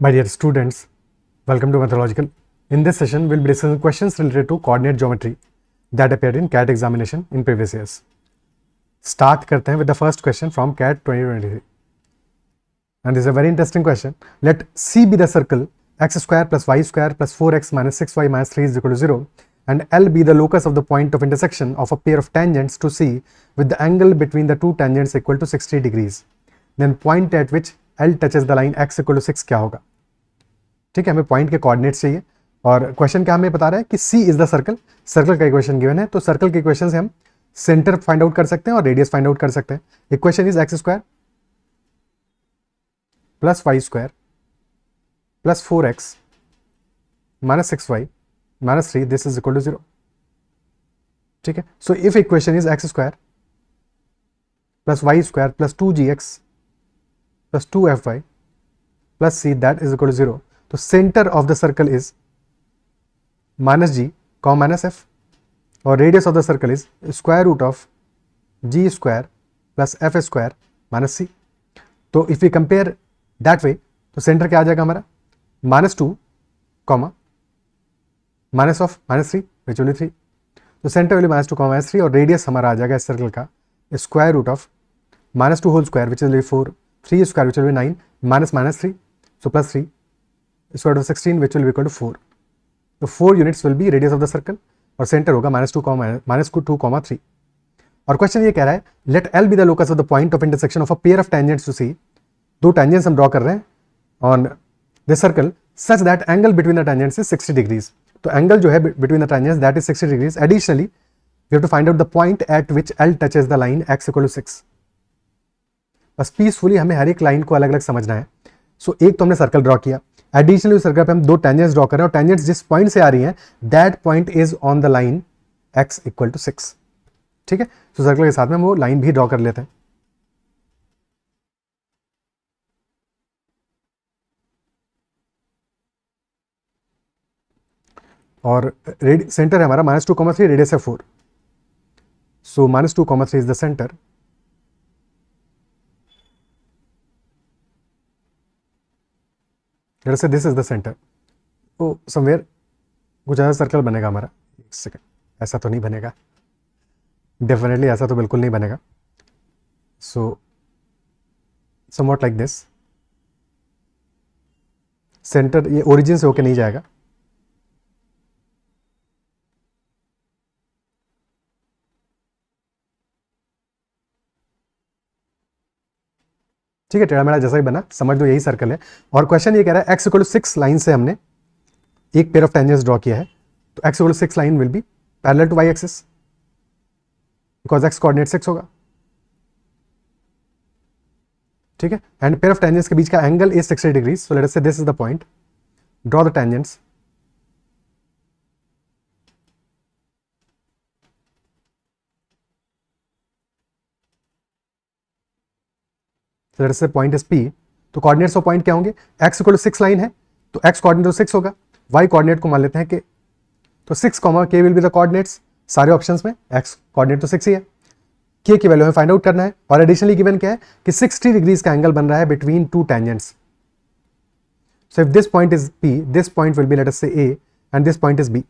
My dear students, welcome to Methodological. In this session, we'll be discussing questions related to coordinate geometry that appeared in CAT examination in previous years. Start करते हैं with the first question from CAT 2023. And this is a very interesting question. Let C be the circle x square plus y square plus 4x minus 6y minus 3 is equal to 0 and L be the locus of the point of intersection of a pair of tangents to C with the angle between the two tangents equal to 60 degrees. Then point at which L touches the line x equal to 6 क्या होगा? ठीक है, हमें point के coordinates चाहिए और question क्या हमें बता रहा है कि C is the circle. Circle का इक्वेशन गिवन है, तो सर्कल के इक्वेशन से हम सेंटर फाइंड आउट कर सकते हैं और रेडियस फाइंड आउट कर सकते हैं. Equation is x square plus y square plus 4x minus 6y minus 3 this is equal to 0. ठीक है, so if equation is x square plus y square plus 2gx plus 2fy plus c that is equal to 0. तो centre of the circle is minus g comma minus f और radius of the circle is square root of g square plus f square minus सी. तो if you compare that way तो centre क्या आ जाएगा हमारा -2 comma minus of -3 which will B 3. तो centre will be -2 comma -3 और radius हमारा आ जाएगा इस सर्कल का square root of -2 whole square which will be 4 3 square which will be 9 minus -3 so plus 3 square root of 16 which will be equal to 4. तो 4 units will be radius of the circle और centre होगा -2 comma 3. और question ये कह रहा है let L be the locus of the point of intersection of a pair of tangents to C. दो tangents हम ड्रॉ कर रहे हैं on this circle such that angle between the tangents is 60 degrees. तो एंगल जो है between the tangents that is 60 degrees. Additionally we have to find out the point at which L touches the line x equal to 6. बस peacefully हमें हर एक line को अलग अलग समझना है. सो एक तो हमने सर्कल ड्रॉ किया, एडिशनली सर्कल पे हम दो टेंजेंट्स ड्रॉ कर रहे हैं और टेंजेंट्स जिस पॉइंट से आ रही हैं that point is on the line x equal to 6. ठीक है, तो सर्कल के साथ में हम वो लाइन भी ड्रॉ कर लेते हैं. और सेंटर है हमारा -2 कॉमा 3, रेडियस है 4. सो -2 comma 3 is the centre. Let us say this is the center. तो समवेयर कुछ ऐसा सर्कल बनेगा हमारा. एक सेकेंड, ऐसा तो नहीं बनेगा, डेफिनेटली ऐसा तो बिल्कुल नहीं बनेगा. सो समवॉट लाइक दिस. सेंटर ये ओरिजिन से होके नहीं जाएगा. ठीक है, टेढ़ा मेढ़ा जैसा ही बना, समझ लो यही सर्कल है. और क्वेश्चन ये कह रहा है x इक्वल टू 6 लाइन से हमने एक पेयर ऑफ टेंजेंट्स ड्रॉ किया है. तो x equal to 6 line will be parallel to y axis because x coordinate 6 होगा. ठीक है, एंड पेयर ऑफ टेंजेंट्स के बीच का angle is 60 degrees. So let us say this is the point. Draw the tangents. So let us say point is P. तो coordinates of point क्या होंगे? x equal to 6 line है तो x coordinate तो 6 होगा. y कोऑर्डिनेट को मान लेते हैं k. तो 6 comma k will be the coordinates. सारे ऑप्शंस में x कोऑर्डिनेट तो 6 ही है. k की वैल्यू हमें फाइंड आउट करना है और एडिशनली गिवन क्या है कि 60 डिग्रीज का एंगल बन रहा है between two tangents. So if this point is P, this point will B late us से A and this point is B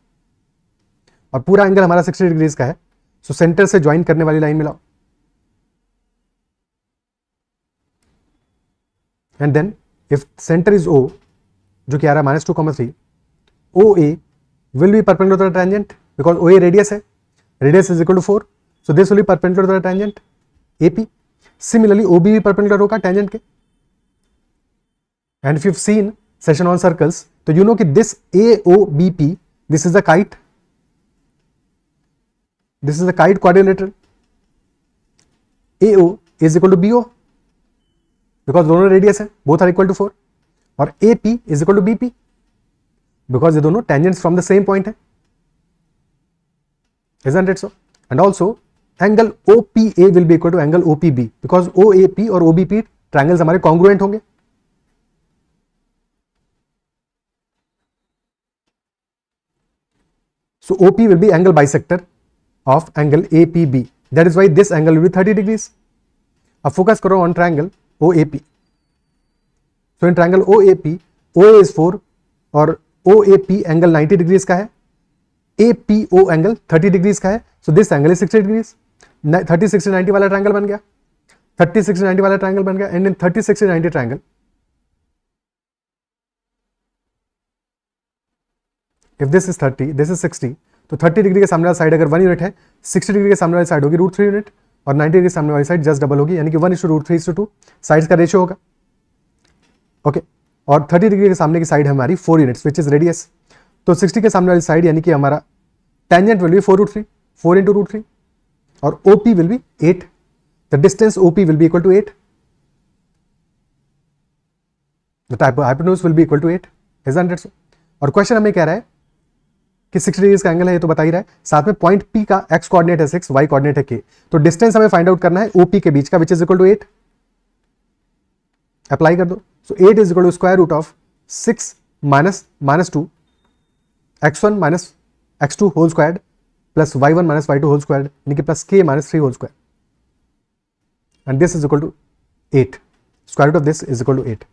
और पूरा एंगल हमारा 60 डिग्रीज का है. सो सेंटर से ज्वाइन करने वाली लाइन मिलाओ. And then if center is O जो कि आ रहा है -2 comma 3, OA will be perpendicular to the tangent because OA radius है, radius is equal to 4, so this will be perpendicular to the tangent AP. Similarly OB भी perpendicular होगा tangent के. And if you've seen session on circles तो you know कि this AOBP this is the kite, this is the kite quadrilateral. AO is equal to BO because दोनों radius है, both are equal to 4. और AP is equal to BP because ये दोनों tangents from the same point है. Isn't it so? And also angle OPA will be equal to angle OPB because OAP और OBP triangles हमारे congruent होंगे. So OP will be angle bisector of angle APB. That is why this angle will be 30 degrees. अब focus करो on triangle OAP. So in triangle OAP, O A is 4 और O A P angle 90 degrees का है, A P O angle 30 degrees का है, so this angle is 60 degrees. 30 60 90 वाला triangle बन गया, 30 60 90 वाला ट्रायंगल बन गया। And in 30 60 90 triangle, if this is 30 this is 60, तो 30 डिग्री के सामने वाला साइड अगर 1 यूनिट है, 60 डिग्री के सामने वाली साइड होगी √3 यूनिट, और 90 डिग्री सामने वाली साइड जस्ट डबल होगी, यानी कि 1:√3:2 साइड्स का रेशियो होगा। ओके, और 30 डिग्री के सामने की साइड है हमारी 4 यूनिट्स विच इज रेडियस, तो 60 के सामने वाली साइड यानी कि हमारा टेंजेंट विल बी 4√3, 4 into √3, और OP will be 8, the distance OP will be equal to 8, the type of hypotenuse will be equal to 8, isn't it so? और क्वेश्चन हमें कह रहा है कि 60 डिग्री का एंगल है, ये तो बता ही रहा है, साथ में पॉइंट P का x कोऑर्डिनेट है 6, y कोऑर्डिनेट है k, तो डिस्टेंस हमें फाइंड आउट करना है OP के बीच का, which is equal to 8। Apply कर दो, so 8 is equal to square root of 6 minus 2 x1 minus x2 whole squared plus y1 minus y2 whole squared, यानी कि plus k minus 3 whole square, and this is equal to 8, square root of this is equal to 8।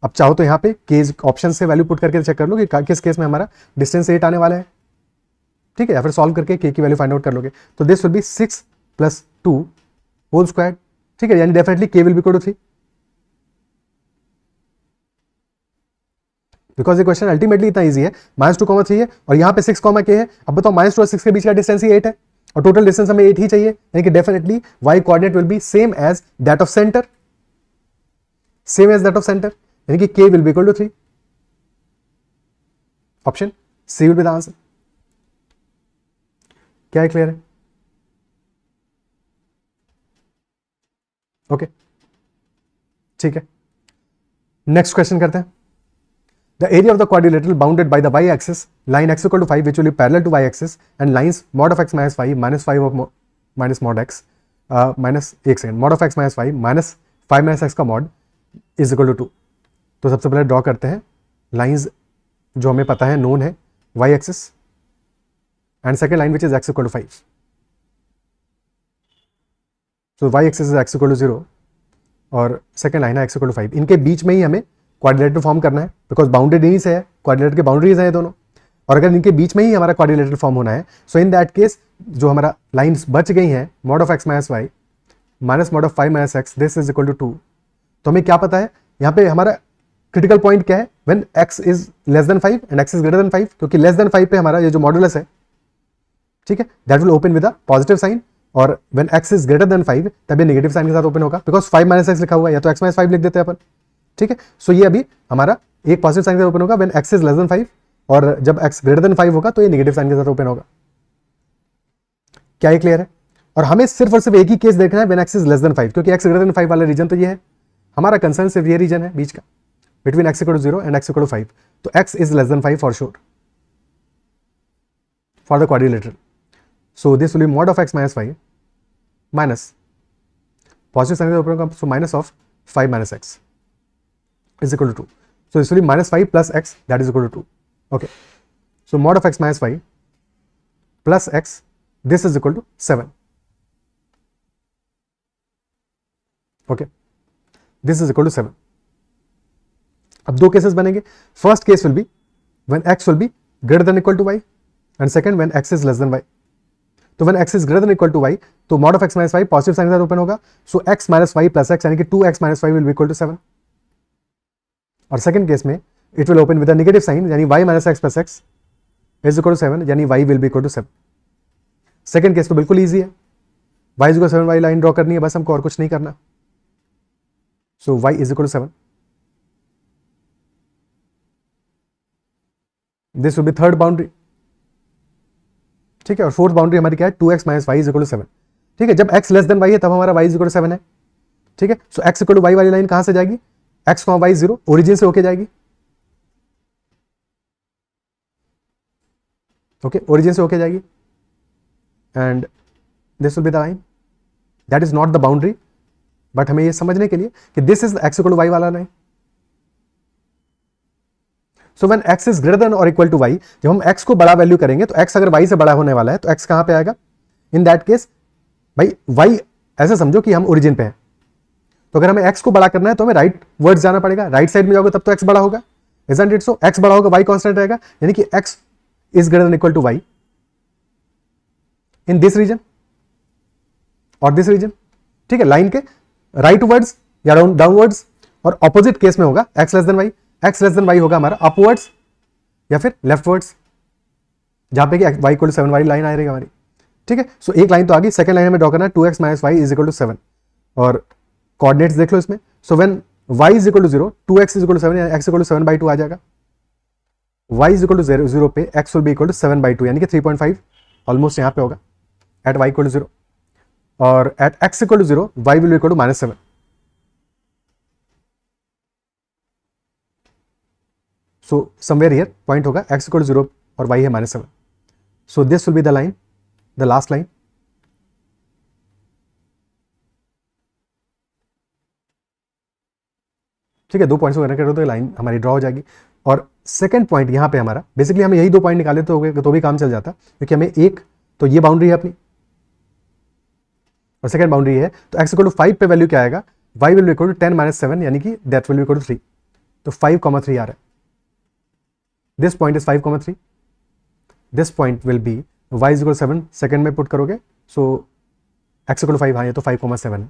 अब चाहो तो यहाँ पे के option से value put करके चेक कर लो कि किस केस में हमारा डिस्टेंस 8 आने वाला है, ठीक है, या फिर सॉल्व करके के की वैल्यू फाइंड आउट कर लोगे, तो this will be 6 + 2 whole square, ठीक है, यानी definitely k will be equal to 3, because ये क्वेश्चन अल्टीमेटली इतना इजी है, -2, 3 है और यहाँ पे 6, k है। अब बताओ -2 और 6 के बीच का डिस्टेंस ही 8 है, और टोटल डिस्टेंस हमें 8 ही चाहिए, यानी कि definitely y coordinate will be same as that of centre, same as that of centre, यानी कि k will be equal to 3, option C will be the answer. क्या है, क्लियर है? ओके, ठीक है, नेक्स्ट क्वेश्चन करते हैं। The area of the quadrilateral bounded by the y-axis, line x equal to 5, which will be parallel to y-axis, and lines mod of x minus 5 minus 5 of minus mod x minus एक second, mod of x minus 5 minus 5 minus x का mod is equal to 2। तो सबसे पहले draw करते हैं lines जो हमें पता है, नोन है, y axis and second line which is x equal to 5। So y axis is x equal to 0 और सेकेंड लाइन है x equal to 5, इनके बीच में ही हमें क्वाड्रिलेटरल फॉर्म करना है, बिकॉज बाउंडेड इन्हीं से है, क्वाड्रिलेटरल के बाउंड्रीज हैं दोनों, और अगर इनके बीच में ही हमारा क्वाड्रिलेटरल फॉर्म होना है, सो इन दैट केस जो हमारा लाइंस बच गई हैं, mod of x minus y minus mod of 5 minus x, this is equal to 2। तो हमें क्या पता है यहाँ पे हमारा क्रिटिकल पॉइंट क्या है, when x is less than 5 and x is greater than 5, क्योंकि लेस देन 5 पे हमारा ये जो मॉडुलस है, ठीक है, that will open with a positive sign, और when x is greater than 5 तब ये नेगेटिव साइन के साथ ओपन होगा, बिकॉज 5 minus x लिखा हुआ है, या तो x minus 5 लिख देते हैं अपन, ठीक है। सो ये अभी हमारा एक पॉजिटिव साइन के साथ ओपन होगा when x is less than 5, और जब x ग्रेटर देन 5 होगा तो ये नेगेटिव साइन के साथ ओपन होगा। क्या ये क्लियर है? और हमें सिर्फ और सिर्फ एक ही केस देखना है when x is less than 5, क्योंकि x ग्रेटर देन 5 वाला रीजन तो ये है, हमारा कंसर्न सिर्फ ये रीजन है बीच का, between x equal to 0 and x equal to 5, तो x is less than 5 for sure for the quadrilateral. So this will be mod of x minus 5 minus positive sign के साथ ओपन होगा, so minus of 5 minus x is equal to 2. So this will be minus 5 plus x, that is equal to 2. Okay. So mod of x minus 5 plus x, this is equal to 7. Okay. This is equal to 7. अब दो cases बनेंगे, first case will be when x will be greater than equal to y, and second when x is less than y. तो when x is greater than equal to y, तो mod of x minus 5 positive sign के साथ open होगा, so x minus y plus x यानी कि 2x minus 5 will be equal to 7. और second case में it will open with a negative sign, यानी y minus x plus x is equal to 7, यानी y will be equal to 7। Second case तो बिल्कुल easy है, y is equal to 7 वाली line draw करनी है बस हमको, और कुछ नहीं करना। So y is equal to 7, this will be third boundary, ठीक है, और फोर्थ बाउंड्री हमारी क्या है, 2x minus y is equal to 7, ठीक है। जब x लेस देन y है तब हमारा y इज इक्वल टू 7 है, ठीक है। सो x इक्वल टू y वाली लाइन कहां से जाएगी, x, y 0 ओरिजिन से होके जाएगी, ओके, ओरिजिन से होके जाएगी, and this will be the line, that is not the boundary, but हमें ये समझने के लिए कि this is x equal to y वाला line. So when x is greater than और इक्वल टू y, जब हम x को बड़ा वैल्यू करेंगे तो x अगर y से बड़ा होने वाला है तो x कहां पे आएगा, इन दैट केस भाई y ऐसे समझो कि हम ओरिजिन पे हैं, तो अगर हमें x को बड़ा करना है तो हमें राइट वर्ड्स जाना पड़ेगा, राइट साइड में जाओगे तब तो x बड़ा होगा, Isn't it so? x बड़ा होगा, y कांस्टेंट रहेगा, यानी कि x is greater than equal to y in this region और दिस रीजन. ठीक है, लाइन के राइट वर्ड्स या डाउनवर्ड्स, और ऑपोजिट केस में होगा x less than y. x less than y होगा हमारा अपवर्ड्स या फिर लेफ्टवर्ड्स, जहां पे कि y इक्वल टू 7 वाली लाइन आ रहेगी हमारी. ठीक है, सो एक लाइन तो आ गई. सेकंड लाइन हमें ड्रॉ करना है 2x minus y is equal to 7, और कोऑर्डिनेट्स देख लो इसमें. So when y is equal to 0, 2x is equal to 7, यानी x इक्वल टू 7/2 आ जाएगा. y इज इक्वल टू 0 पे x will be equal to 7/2, यानी कि 3.5 ऑलमोस्ट यहाँ पे होगा एट y इक्वल टू 0, और at x equal to 0 y will be equal to -7. So somewhere here point होगा x इक्वल टू 0 और y है -7. So this will be the line, the last line. ठीक है, 2 points को connect करो तो line हमारी ड्रॉ हो जाएगी. और सेकंड पॉइंट यहाँ पे हमारा बेसिकली हमें यही 2 पॉइंट निकाले तो भी काम चल जाता, क्योंकि हमें एक तो ये बाउंड्री है अपनी और सेकंड बाउंड्री है. तो x इक्वल टू 5 पे वैल्यू क्या आएगा, y will be equal to 10 minus 7, यानी कि that will be equal to 3. तो 5,3 आ रहा है. This point is 5,3. This point will be y is equal 7 second में पुट करोगे, सो x इक्वल टू 5, हाँ ये तो 5,7 है,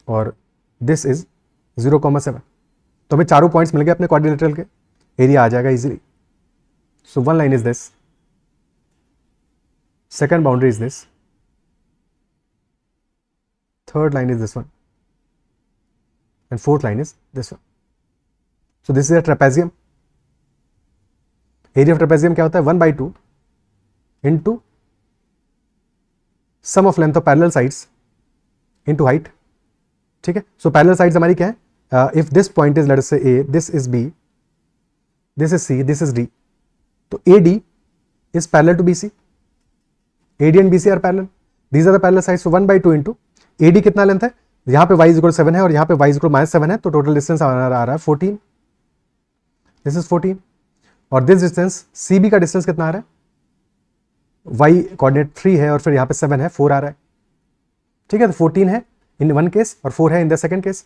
और दिस इज 0,7. तो हमें चारों पॉइंट्स मिल गए अपने क्वाड्रिलेटरल के, एरिया आ जाएगा easily. So one line is this, second boundary is this, third line is this one, and fourth line is this one. So this is a trapezium. Area of trapezium क्या होता है, 1/2 into sum of length of parallel sides into height. ठीक है, so parallel sides हमारी क्या है, if this point is let us say A, this is B, this is C, this is D, तो A D is parallel to B C. A D and B C are parallel, these are the parallel sides. 1/2 into A D कितना length है, यहाँ पे y is equal 7 है और यहाँ पे y is equal -7 है, तो टोटल डिस्टेंस आ रहा है 14. दिस इज 14, और दिस डिस्टेंस सी बी का डिस्टेंस कितना आ रहा है, y कोऑर्डिनेट 3 है और फिर यहाँ पे 7 है, 4 आ रहा है. ठीक है, तो 14 है इन वन केस और 4 है इन द सेकंड केस.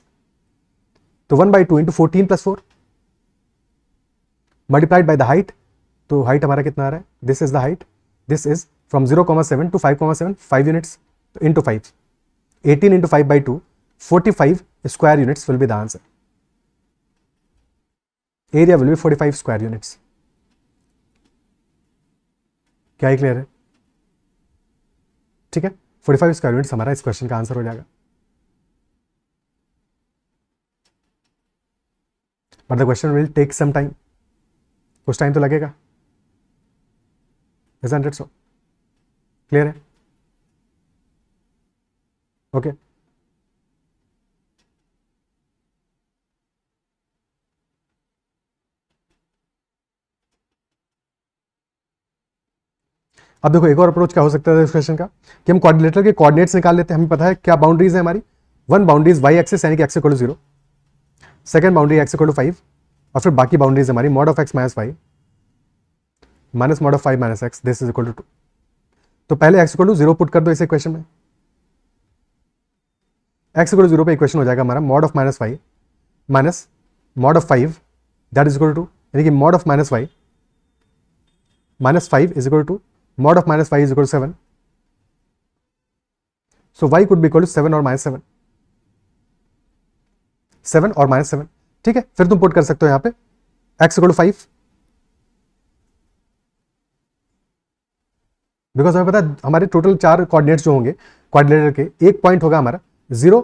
तो 1/2 into 14 plus 4 multiplied by the height. तो हाइट हमारा कितना आ रहा है, this is the height, this is from 0,7 to 5,7, 5 units into 5, 18 into 5/2, 45 square units will be the answer. Area will be 45 square units. क्या ही clear है? ठीक है, 45 स्क्वायर यूनिट्स हमारा इस क्वेश्चन का आंसर हो जाएगा. But the question will take some time, कुछ टाइम तो लगेगा. Isn't it so? क्लियर है? ओके. अब देखो एक और अप्रोच क्या हो सकता है इस क्वेश्चन का, कि हम क्वाड्रिलेटरल के कोऑर्डिनेट्स निकाल लेते हैं. हमें पता है क्या बाउंड्रीज है हमारी. One boundary is y axis यानी कि x equal to 0, second boundary x equal to 5, और फिर बाकी बाउंड्रीज हमारी mod of x minus y minus mod of 5 minus x, this is equal to 2. तो पहले x इक्वल टू 0 पुट कर दो इस इक्वेशन में. x इक्वल टू 0 पे इक्वेशन हो जाएगा हमारा mod of -y minus mod of 5, that is equal to, यानी कि mod of -y minus 5 is equal to mod of -y is equal to 7. So y could be equal to 7 और -7, 7 और -7. ठीक है, फिर तुम पुट कर सकते हो यहाँ पे x इक्वल टू 5, बिकॉज हमें पता है हमारे टोटल 4 कोऑर्डिनेट्स जो होंगे क्वाड्रिलेटरल के, एक पॉइंट होगा हमारा 0,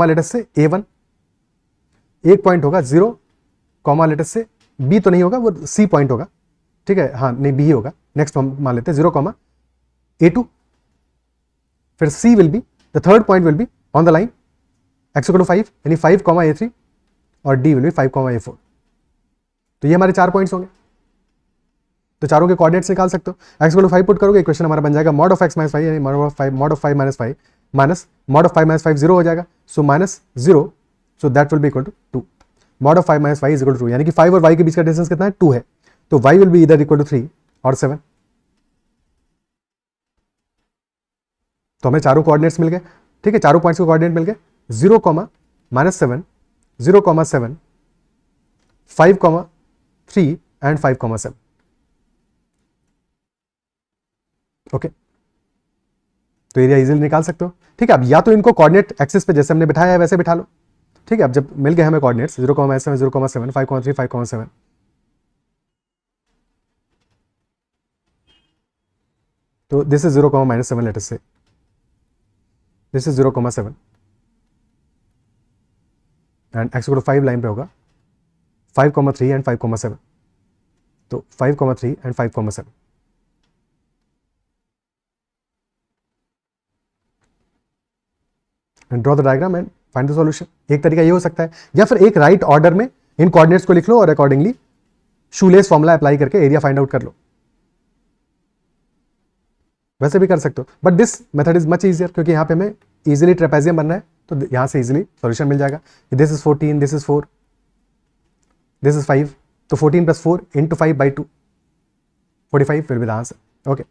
लेटस से a1, एक पॉइंट होगा 0, लेटस से b तो नहीं होगा, वो c पॉइंट होगा. ठीक है, हाँ नहीं b ही होगा. नेक्स्ट हम मान लेते हैं 0, a2, फिर c will be, the third point will be on the line x equal to 5, यानी 5, a3, और d विल बी 5, a4. तो ये हमारे 4 पॉइंट्स होंगे. तो चारों के कोऑर्डिनेट्स निकाल सकते हो. x इक्वल टू 5 पुट करोगे, इक्वेशन हमारा बन जाएगा मॉड ऑफ x माइनस 5, यानी mod of 5 minus 5 minus mod of 5 minus 5 0 हो जाएगा. So -0, so that will be equal to 2. Mod of 5 minus 5 is equal to 2, यानी कि 5 और y के बीच का डिस्टेंस कितना है, 2 है. तो y विल बी इधर इक्वल टू 3 और 7. तो हमें चारों कोऑर्डिनेट्स मिल गए. ठीक है, चारों पॉइंट्स के कोऑर्डिनेट मिल गए. 0, -7, 0, 7, 5,3 एंड 5,7। ओके, तो एरिया इजीली निकाल सकते हो। ठीक है, अब या तो इनको कोऑर्डिनेट एक्सिस पे जैसे हमने बिठाया है वैसे बिठा लो। ठीक है, अब जब मिल गए हमें कोऑर्डिनेट्स 0,7, 0,7, 5,3, 5,7, तो this is 0,-7, late us say this is 0,7 and x को 5 लाइन पे होगा 5,3 एंड 5,7, तो 5,3 and 5,7। And draw the diagram and find the solution. एक तरीका ये हो सकता है, या फिर एक राइट ऑर्डर में इन कोऑर्डिनेट्स को लिख लो और अकॉर्डिंगली शूलेस फॉर्मूला अप्लाई करके एरिया फाइंड आउट कर लो, वैसे भी कर सकते हो। But this method is much easier, क्योंकि यहाँ पे हमें इजीली ट्रेपेजियम बनना है, तो यहाँ से इजीली सॉल्यूशन मिल जाएगा। This is 14, this is 4, this is 5, तो 14 + 4 × 5/2, 45 will be the answer. Okay,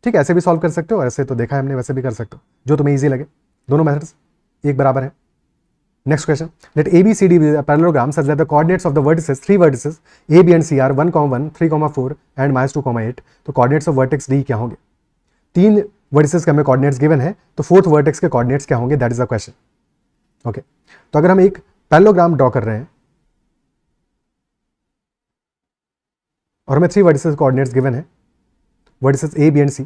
ठीक है, ऐसे भी सॉल्व कर सकते हो, ऐसे तो देखा है हमने, वैसे भी कर सकते हो, जो तुम्हें ईजी लगे। दोनों मेथड्स एक बराबर है। Next question, let ABCD be a parallelogram such that the coordinates of the vertices, 3 vertices A, B and C are 1,1, 3,4 and -2,8। तो coordinates of vertex D क्या होंगे? 3 वर्टिसेस के हमें कोऑर्डिनेट्स गिवन है, तो 4th वर्टेक्स के कोऑर्डिनेट्स क्या होंगे, that is the question. Okay, तो अगर हम एक पैरेललोग्राम ड्रॉ कर रहे हैं और हमें 3 वर्टिसेस कोऑर्डिनेट्स गिवन है, vertices A, B and C,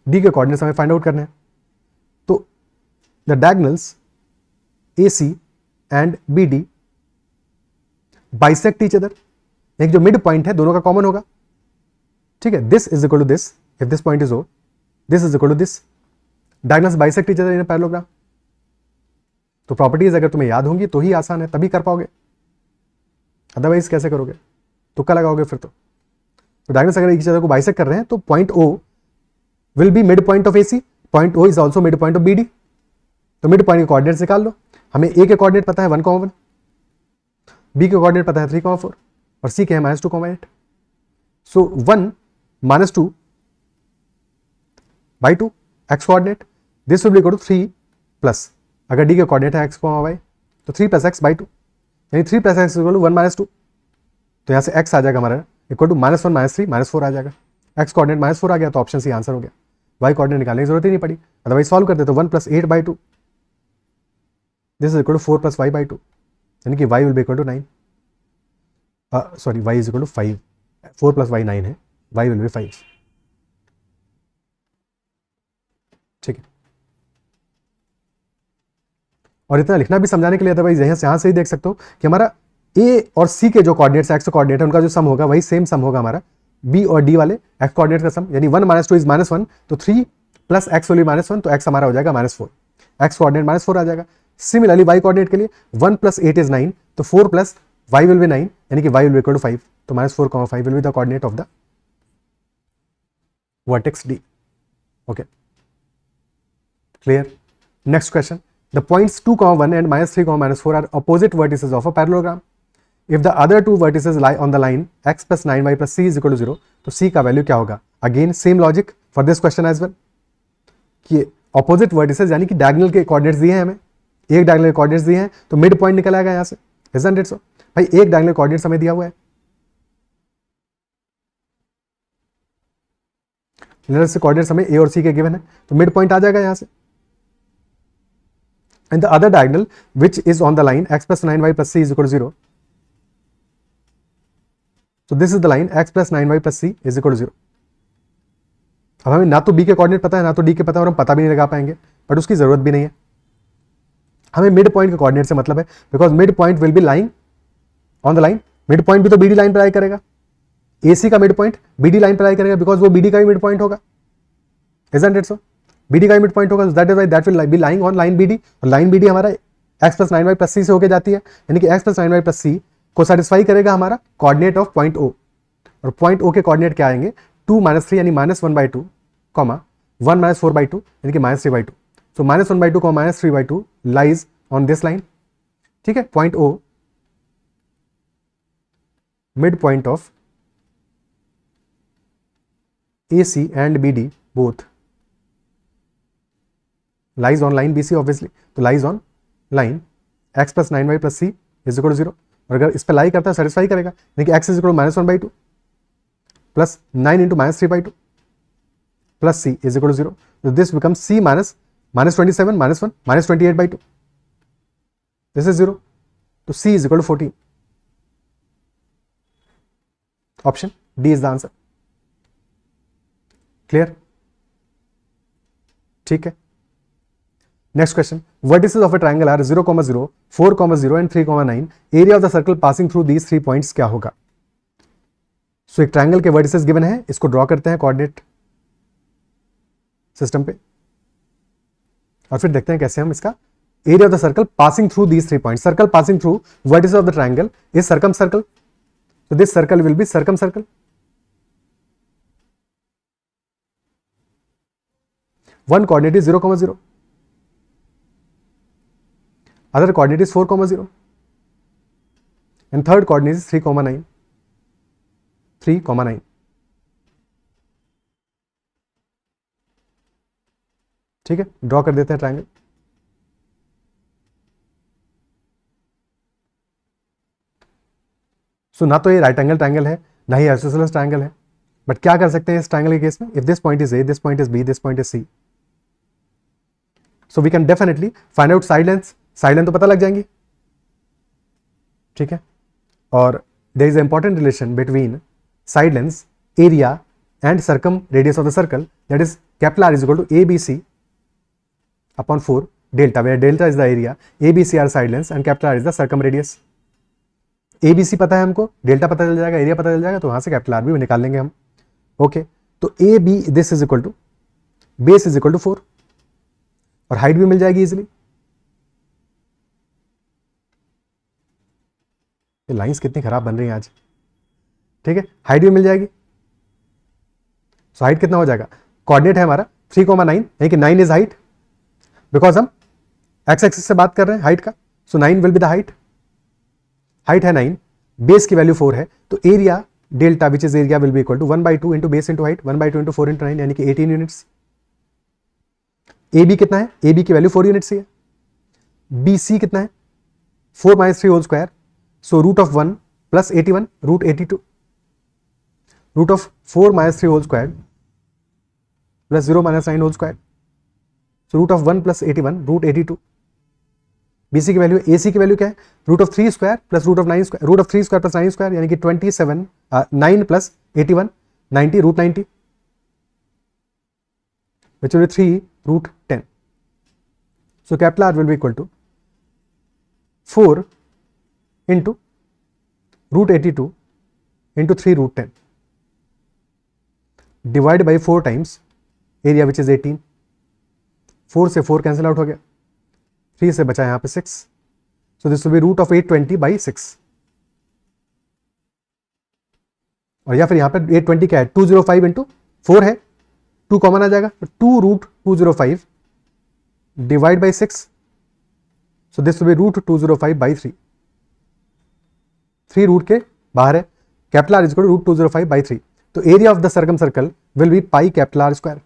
D के कोऑर्डिनेट्स हमें फाइंड आउट करने हैं। तो the diagonals AC and BD bisect each other, एक जो मिड पॉइंट है दोनों का कॉमन होगा। ठीक है, this is equal to this, if this point is O, this is equal to this, diagonals bisect each other in parallelogram. तो properties अगर तुम्हें याद होंगी तो ही आसान है, तभी कर पाओगे, अदरवाइज कैसे करोगे, तुक्का लगाओगे फिर तो डायगोनल्स अगर ईच अदर को बाइसेक्ट कर रहे हैं तो point O will be mid point of AC, point O is also mid point of BD। तो मिड पॉइंट के कोऑर्डिनेट्स निकाल लो। हमें A के कोऑर्डिनेट पता है 1,1, B के कोऑर्डिनेट पता है 3,4 और C के है -2,8। So 1 - 2/2 x coordinate, this will be equal to 3 plus, अगर D के कोऑर्डिनेट है x, y, तो 3 + x/2, यानी 3 + x इक्वल टू 1 - 2। तो यहाँ से x आ जाएगा हमारा इक्वल टू -1, -3, -4 आ जाएगा। x कोऑर्डिनेट -4 आ गया तो ऑप्शन सी आंसर हो गया। y कोऑर्डिनेट निकालने की जरूरत ही नहीं पड़ी, अदरवाइज सॉल्व करते तो 1 + 8/2, this is equal to 4 + y/2, यानी कि y will be equal to 9, sorry y is equal to 5, 4 + y 9 है, y विल बी 5। ठीक है, और इतना लिखना भी समझाने के लिए, अदरवाइज यहाँ से ही देख सकते हो कि हमारा A और C के जो कोऑर्डिनेट्स, x कोऑर्डिनेट है, उनका जो सम होगा वही सेम सम होगा हमारा B और D वाले x कोऑर्डिनेट का सम, यानी 1 - 2 इज -1, तो 3 + x विल बी -1, तो x हमारा हो जाएगा -4, x कोऑर्डिनेट -4 आ जाएगा। सिमिलरली y कोऑर्डिनेट के लिए 1 + 8 इज 9, तो 4 + y विल बी 9, यानी कि y will be equal to 5, तो -4, 5 will be the coordinate of the vertex D। Okay, clear. Next question, the points 2,1 and -3, -4 are opposite vertices of a parallelogram. If the other two vertices lie on the line x + 9y + c is equal to 0, तो c का value क्या होगा? Again same logic for this question as well, कि opposite vertices यानी कि diagonal के coordinates दिए हैं हमें, एक डायगोनल के कोऑर्डिनेट्स दिए हैं तो मिड पॉइंट निकल आएगा यहाँ से, isn't it so? भाई एक डायगोनल कोऑर्डिनेट्स हमें दिया हुआ है, से कोऑर्डिनेट्स हमें a और c के गिवन है, तो मिड पॉइंट आ जाएगा यहाँ से। And the other diagonal which is on the line x + 9y + c is equal to 0. So this is the line x + 9y + c is equal to 0. अब हमें ना तो b के कोऑर्डिनेट पता है ना तो d के पता है, और हम पता भी नहीं लगा पाएंगे, बट उसकी जरूरत भी नहीं है। हमें मिड पॉइंट के कोऑर्डिनेट से मतलब है, because mid point will be lying on the line. Mid point भी तो BD लाइन पर लाई करेगा, AC का मिड पॉइंट BD लाइन पर लाई करेगा, बिकॉज वो BD का भी मिड पॉइंट होगा, isn't it so? BD का मिड पॉइंट होगा, that is why that will be lying on line BD, और लाइन BD हमारा x + 9y + c से होके जाती है, यानी कि x + 9y + c को सेटिस्फाई करेगा हमारा कोऑर्डिनेट ऑफ पॉइंट O, और पॉइंट O के कोऑर्डिनेट क्या आएंगे? 2 - 3 यानी -1/2, 1 - 4/2 यानी कि -3/2, सो -1/2, -3/2 लाइज ऑन दिस लाइन। ठीक है, point O mid point of AC and BD both lies on line BC obviously, तो lies on line x + 9y + c is equal to 0, और अगर इस पर लाई करता है सेटिस्फाई करेगा, यानी कि x is equal -1/2 plus 9 into -3/2 plus c is equal to 0. तो this become c minus -27 -1 -28/2. This is 0. तो c is equal to 14. Option D is the answer. Clear? ठीक है. Next question. Vertices of a triangle are 0, 0, 4, 0 and 3, 9. Area of the circle passing through these 3 points क्या होगा? सो एक triangle के vertices given है, इसको draw करते हैं कोऑर्डिनेट सिस्टम पे और फिर देखते हैं कैसे हम इसका area of the circle passing through these 3 points. Circle passing through vertices of the triangle is circum circle. So this circle will be circumcircle. One coordinate is 0, 0. Other coordinate is 4, 0. And third coordinate is 3, 9. 3, 9. ठीक है, draw कर देते हैं triangle. सो ना तो ये right angle triangle है, ना ही आइसोसेलेस ट्रायंगल है, बट क्या कर सकते हैं इस ट्रायंगल के केस में? If this point is A, this point is B, this point is C, so we can definitely find out side length. Side length तो पता लग जाएंगी. ठीक है. और there is important relation between side length, area and circumradius of the circle, that is capital R is equal to ABC upon 4 delta, where delta is the area, ABC are side length and capital R is the circumradius. ABC पता है हमको, delta पता चल जाएगा, area पता चल जाएगा, तो वहां से कैपिटल R भी निकाल लेंगे हम. ओके. तो AB this is equal to base is equal to 4 और हाइट भी मिल जाएगी इजिली. ये लाइंस कितनी खराब बन रही हैं आज. ठीक है, हाइट भी मिल जाएगी. सो हाइट कितना हो जाएगा? कोऑर्डिनेट है हमारा 3, 9, यानी कि 9 इज हाइट, बिकॉज हम एक्स एक्सिस से बात कर रहे हैं हाइट का. So 9 will be the height. Height है 9, बेस की वैल्यू 4 है, तो area delta which is area will be equal to 1/2 into base into height, 1/2 into 4 into 9, यानी कि 18 यूनिट्स. AB कितना है? AB की वैल्यू 4 यूनिट्स ही है. BC कितना है? 4 - 3 whole square. So root of 1 plus 81 root 82. Root of 4 - 3 whole square plus 0 - 9 whole square. So root of 1 plus 81 root 82. BC की value, AC की वैल्यू क्या है? Root of 3 square plus root of 9 square, root of 3 square plus 9 square, यानी कि 27, 9 plus 81 90 root 90, which will be 3 root 10. So capital R will be equal to 4 into root 82 into 3 root 10 divided by 4 times area which is 18. 4 से 4 cancel out हो गया, 3 से बचा यहाँ पे 6. So this will be root of 820 by 6. और या फिर यहाँ पे 820 क्या है? 205 इंटू 4 है, 2 कॉमन आ जाएगा, 2 root 205 divide by 6. So this will be root 205 by 3. 3 root के बाहर है, capital R is equal to root 205 by 3. तो area of the circumcircle will be pi capital R square.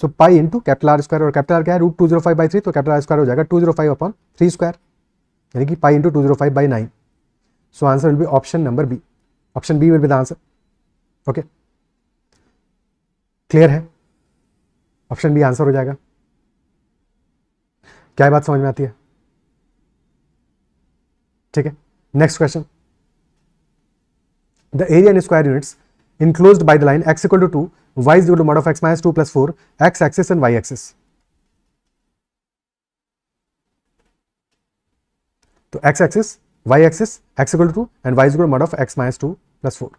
So pi into capital R square, और capital R क्या है? Root 205 by 3, तो capital R square हो जाएगा 205 upon 3 square, यानी कि pi into 205 by 9. So answer will be option number B. Option B will be the answer. Okay, clear है? Option B answer हो जाएगा. क्या बात समझ में आती है? ठीक है. Next question. The area in square units enclosed by the line x equal to 2, y is equal to mod of x minus 2 plus 4, x axis and y axis. तो x axis, y axis, x equal to 2 and y is equal to mod of x minus 2 plus 4.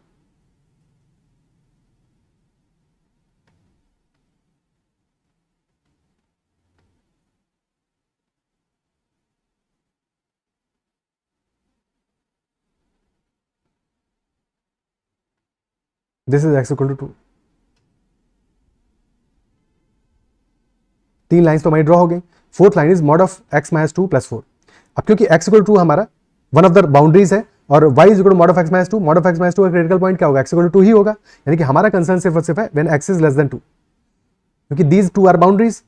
This is x equal to 2. 3 lines तो हमारी draw हो गई. Fourth line is mod of x minus 2 plus 4. अब क्योंकि x equal to 2 हमारा one of the boundaries है और y is equal to mod of x minus 2, mod of x minus 2 का क्रिटिकल पॉइंट क्या होगा? x इक्वल टू 2 ही होगा, यानी कि हमारा कंसर्न सिर्फ और सिर्फ है when x is less than 2, क्योंकि these two are boundaries,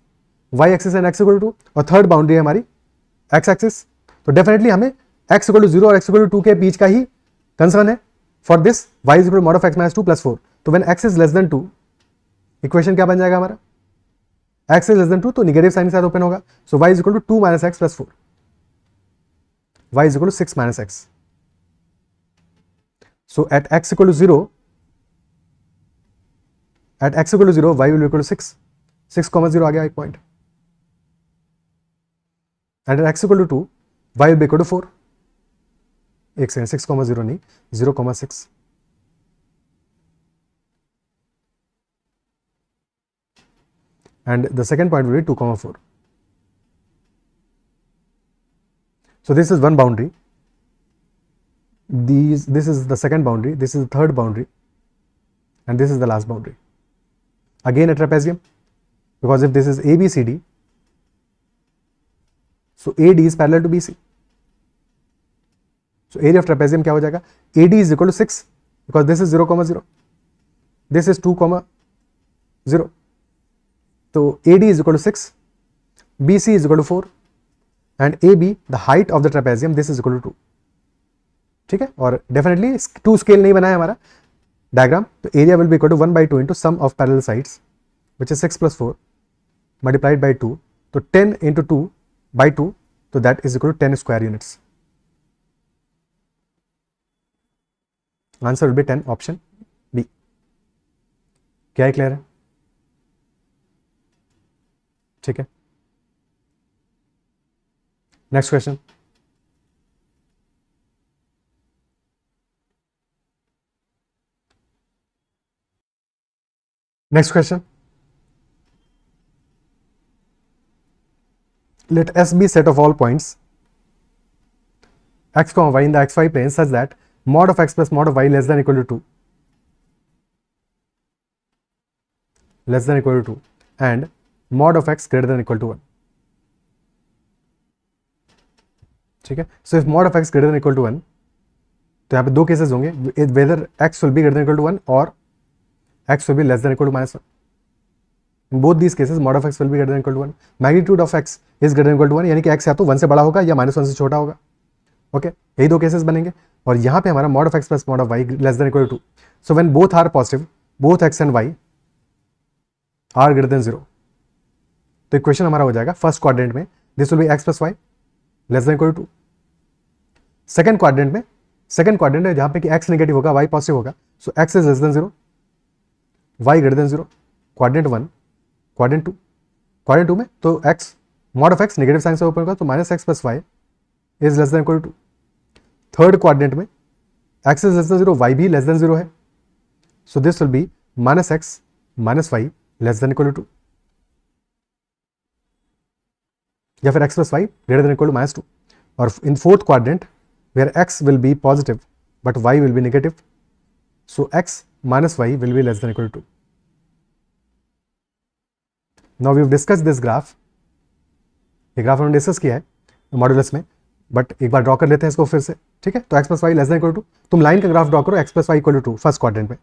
y axis and x equal to 2, और थर्ड बाउंड्री है हमारी x एक्सिस. तो डेफिनेटली हमें एक्स इक्वल टू 0 और एक्स इक्वल टू 2 के बीच का ही कंसर्न है for this y is equal to mod of x minus 2 plus 4. तो when x is less than 2 equation क्या बन जाएगा हमारा, x इज लेस देन 2 तो निगेटिव साइन के साथ ओपन होगा. So y is equal to 2 minus x plus 4, y is equal to 6 minus x. So at x equal to 0, y will be equal to 6. 6 comma 0 आ गया एक point. And at x equal to 2, y will be equal to 4. एक second, 6 comma 0 नहीं, 0 comma 6. And the second point will be 2 comma 4. So this is one boundary. This is the second boundary, this is the third boundary, and this is the last boundary. Again a trapezium, because if this is ABCD, so AD is parallel to BC. So area of trapezium क्या हो जाएगा, AD is equal to 6 because this is 0 comma 0, this is 2 comma 0. So AD is equal to 6, BC is equal to 4, and AB, the height of the trapezium, this is equal to 2. ठीक है, और definitely 2 scale नहीं बना है हमारा diagram. तो area will be equal to 1/2 into sum of parallel sides which is 6 + 4 multiplied by 2. तो 10 into 2/2, तो that is equal to 10 square units. Answer will be 10, option B. क्या है, क्लियर है? ठीक है, next question. Next question. Let S be set of all points x, y in the xy plane such that mod of x plus mod of y less than equal to 2, less than equal to 2, and mod of x greater than equal to 1. ठीक है, so if mod of x greater than equal to 1, तो यहाँ पे दो cases होंगे, whether x will be greater than equal to 1 or x will be less than equal to -1. In both these cases mod of x will be greater than equal to 1. Magnitude of x is greater than equal to 1, यानी कि x या तो 1 से बड़ा होगा या -1 से छोटा होगा. ओके, यही दो केसेस बनेंगे. और यहाँ पे हमारा mod of x plus mod of y less than equal to 2. So when both are positive, both x and y are greater than 0, तो इक्वेशन हमारा हो जाएगा फर्स्ट क्वाड्रेंट में this will be x plus y less than equal to 2. Second quadrant है जहाँ पे कि x negative होगा, y पॉजिटिव होगा. So x is less than 0, y greater than 0. Quadrant 1, quadrant 2 में तो x mod of x negative sign से open होगा, तो -x plus y is less than equal to 2. Third quadrant में x is less than 0, y भी less than 0 है. So this will be -x -y less than equal to 2, या फिर x plus y greater than equal to -2. और in fourth quadrant where x will be positive but y will be negative, so x minus y will be less than equal to 2. Now we've discussed this graph. ये graph हमने discuss किया है modulus में, but एक बार draw कर लेते हैं इसको फिर से. ठीक है, तो x plus y less than equal to, तुम लाइन का ग्राफ ड्रॉ करो x plus y equal to 2 first quadrant में.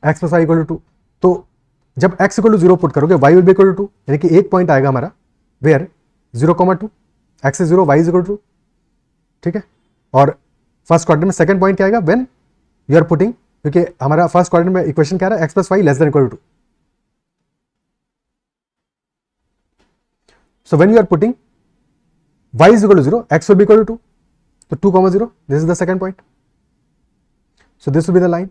x plus y equal to 2, तो जब x इक्वल टू 0 पुट करोगे y will be equal to 2, यानी कि एक पॉइंट आएगा हमारा where 0,2, x is 0, y is equal to 2. ठीक है, और फर्स्ट क्वाड्रेंट में सेकंड पॉइंट क्या आएगा व्हेन यू आर पुटिंग, क्योंकि हमारा फर्स्ट क्वाड्रेंट में इक्वेशन क्या रहा है x plus y less than equal to 2. So when you are putting y is equal to 0, x will be equal to 2, तो 2,0, this is the second point. So this will be the line,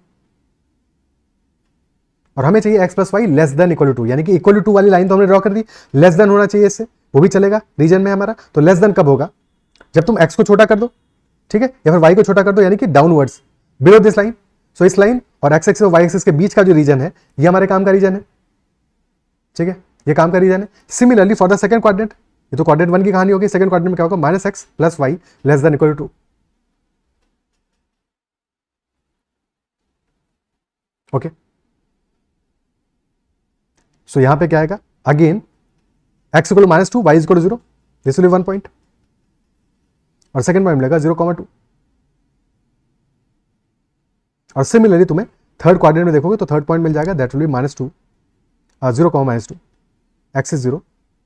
और हमें चाहिए x plus y less than equal to 2, यानी कि equal to 2 वाली line तो हमने draw कर दी, लेस देन होना चाहिए इससे, वो भी चलेगा रीजन में हमारा. तो लेस देन कब होगा, जब तुम x को छोटा कर दो, ठीक है, या फिर y को छोटा कर दो, यानी कि डाउनवर्ड्स बिलो दिस लाइन. सो इस लाइन और x एक्सिस और y एक्सिस के बीच का जो रीजन है ये हमारे काम का रीजन है. ठीक है, ये काम का रीजन है. Similarly for the second quadrant, ये तो क्वाड्रेंट 1 की कहानी होगी. सेकंड क्वाड्रेंट में क्या होगा, -x plus y less than equal to 2. Okay, so यहां पे क्या आएगा, again x equal to -2, y equal to 0, this will be 1 point, और सेकंड पॉइंट मिलेगा 0,2. और सिमिलरली तुम्हें थर्ड क्वाड्रेंट में देखोगे तो थर्ड पॉइंट मिल जाएगा, दैट विल बी -2 0, -2, एक्सिस 0,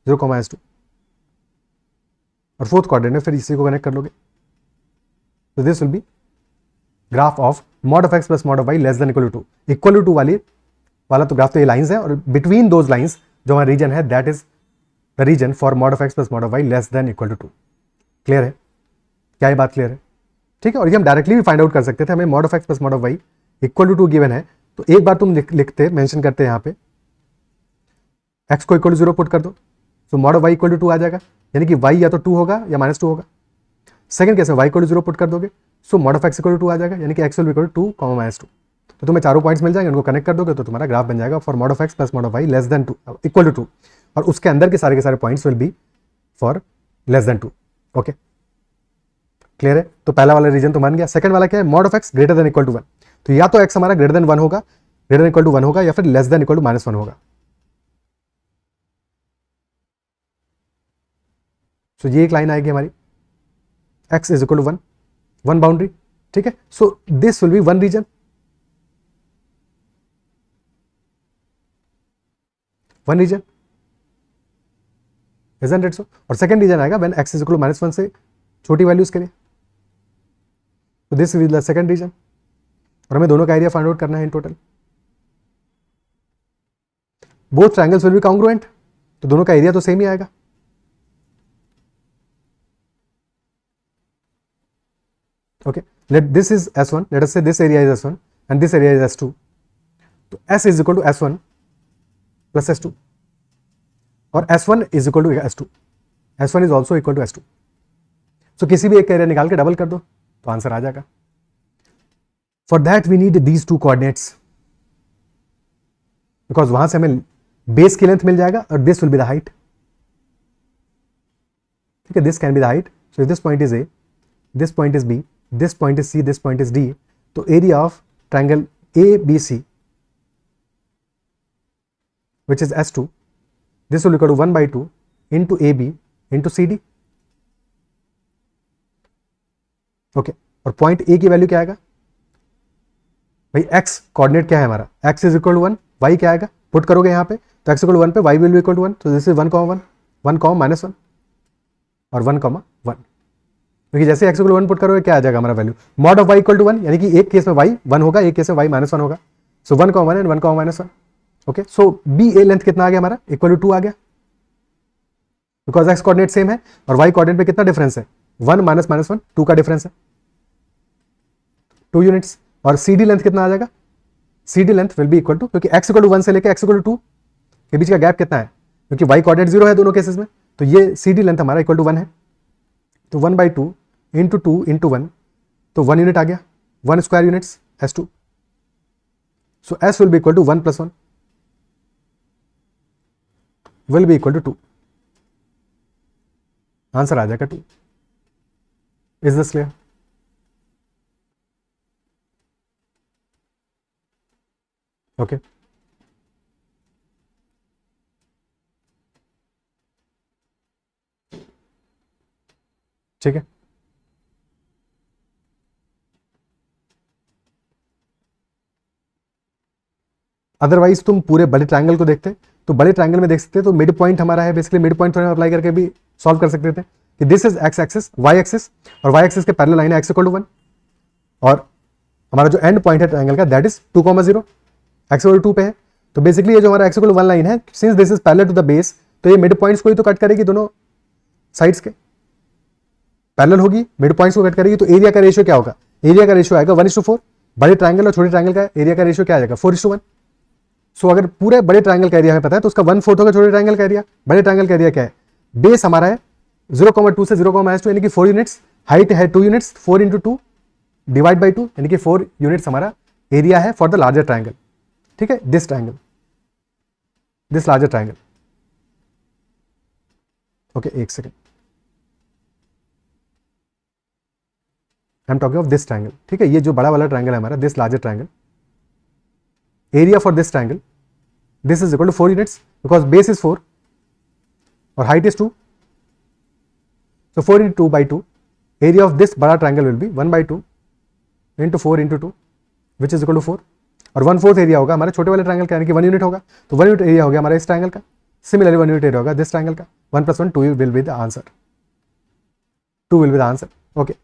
0, -2, और फोर्थ क्वाड्रेंट में फिर इसी को कनेक्ट कर लोगे, तो this will be graph of mod of x plus mod of y less than equal to 2, equal to वाला तो ग्राफ तो ये लाइंस है, और बिटवीन दोज लाइंस जो हमारा रीजन है that is the region for mod of x plus mod of y less than equal to 2। Clear है? क्या ये बात क्लियर है? ठीक है, और ये हम डायरेक्टली भी फाइंड आउट कर सकते थे, हमें mod of x plus mod of y equal to 2 given है, तो एक बार तुम लिखते मेंशन करते यहाँ पे x को इक्वल टू 0 पुट कर दो, तो mod of y equal to 2 आ जाएगा, यानी कि y या तो 2 होगा या -2 होगा। सेकंड केस में y इक्वल टू 0 पुट कर दोगे, so mod of x equal to 2 आ जाएगा, यानी कि x विल इक्वल टू 2, -2। तो तुम्हें चारों पॉइंट्स मिल जाएंगे, उनको कनेक्ट कर दोगे तो तुम्हारा ग्राफ बन जाएगा for mod of x plus mod of y less than 2 equal to 2, और उसके अंदर के सारे points will be for less than 2। Okay, clear है? तो पहला वाला रीजन तो मान गया। सेकंड वाला क्या है? mod of x greater than equal to 1, तो या तो x हमारा ग्रेटर देन 1 होगा, ग्रेटर देन इक्वल टू 1 होगा, या फिर लेस देन इक्वल टू -1 होगा। सो ये एक लाइन आएगी हमारी, x is equal to 1, 1 boundary, ठीक है। So this will be one region, one region, isn't it so? और सेकंड रीजन आएगा when x is equal to -1 से छोटी वैल्यूज के लिए, तो this is the second region, और हमें दोनों का एरिया फाइंड आउट करना है in total. Both triangles will be congruent, तो दोनों का एरिया तो सेम ही आएगा। Okay, let this is S1, let us say this area is S1 and this area is S2, तो S is equal to S1 plus S2, और S1 is equal to S2, S1 is also equal to S2। So किसी भी एक area निकाल के double कर दो तो आंसर आ जाएगा। For that we need these two coordinates, because वहां से हमें बेस की लेंथ मिल जाएगा, और this will be the height, ठीक है, this can be the height. So if this point is A, this point is B, this point is C, this point is D, तो area of triangle ABC which is S2, this will equal to 1/2 into AB into CD। Okay, और point A की value क्या आएगा भाई? x coordinate क्या है हमारा? x is equal to 1, y क्या आएगा? पुट करोगे यहाँ पे तो x इक्वल टू 1 पे y will be equal to 1, तो दिस इज 1, 1, 1, -1 और 1, 1, क्योंकि जैसे x इक्वल टू 1 पुट करोगे क्या आ जाएगा हमारा value? mod of y equal to 1, यानी कि एक केस में y 1 होगा, एक केस में y -1 होगा, सो 1, 1 and 1, -1। Okay, so BA length कितना आ गया हमारा? इक्वल टू 2 आ गया, बिकॉज x कोऑर्डिनेट सेम है, और y कोऑर्डिनेट पे कितना डिफरेंस है? 1 -1, 2 का डिफरेंस है, 2 यूनिट्स। और CD लेंथ कितना आ जाएगा? CD length will be equal to, क्योंकि x इक्वल टू 1 से लेकर x इक्वल टू 2 के बीच का गैप कितना है? क्योंकि y कोऑर्डिनेट 0 है दोनों केसेस में, तो ये CD लेंथ हमारा इक्वल टू 1 है, तो 1/2 इंटू 2 इंटू 1, तो 1 यूनिट आ गया, 1 square units S2। So S will be equal to 1 + 1 will be equal to 2, answer आ जाएगा 2। Is this clear? ओके, ठीक है। अदरवाइज तुम पूरे बड़े ट्रायंगल को देखते तो बड़े ट्रायंगल में देख सकते तो मिड पॉइंट हमारा है, बेसिकली मिड पॉइंट थोड़ा अप्लाई करके भी सॉल्व कर सकते थे कि this is x axis, y axis, और y एक्सिस के पैरेलल लाइन है x इक्वल टू 1, और हमारा जो एंड पॉइंट है ट्रायंगल का that is 2, 0, x equal to 2 पे है। तो बेसिकली ये जो हमारा x इक्वल टू 1 लाइन है, since this is parallel to the base, तो ये मिड पॉइंट्स को ही तो कट करेगी, दोनों साइड्स के पैरेलल होगी, मिड पॉइंट्स को कट करेगी, तो एरिया का रेशियो क्या होगा? एरिया का रेशियो आएगा 1:4। बड़े ट्रायंगल और छोटे ट्रायंगल का एरिया का रेशियो क्या आ जाएगा? 4:1। सो अगर पूरे बड़े ट्रायंगल का एरिया हमें पता है तो उसका 1/4 होगा छोटे ट्रायंगल का एरिया। बड़े ट्रायंगल का एरिया क्या है? बेस हमारा है 0,2 से 0,2 यानी कि 4 यूनिट्स, हाइट है 2 यूनिट्स, 4 × 2 डिवाइड बाई 2 यानी कि 4 यूनिट्स हमारा एरिया है फॉर द लार्जर ट्रायंगल, ठीक है, this triangle, this larger triangle. Okay, एक second, I am talking of this triangle, ठीक है, ये जो बड़ा वाला ट्रायंगल है हमारा, this larger triangle, area for this triangle, this is equal to 4 units because base is 4 और height is 2, so 4 × 2/2, area of this बड़ा triangle will be 1/2 into 4 × 2 which is equal to 4। और 1/4 एरिया होगा हमारे छोटे वाले triangle का, यानी कि 1 यूनिट होगा, तो 1 यूनिट एरिया हो गया हमारा इस ट्रायंगल का। सिमिलरली 1 यूनिट एरिया होगा दिस ट्रायंगल का। 1 + 1 2 will be the answer, 2 will be the answer. Okay,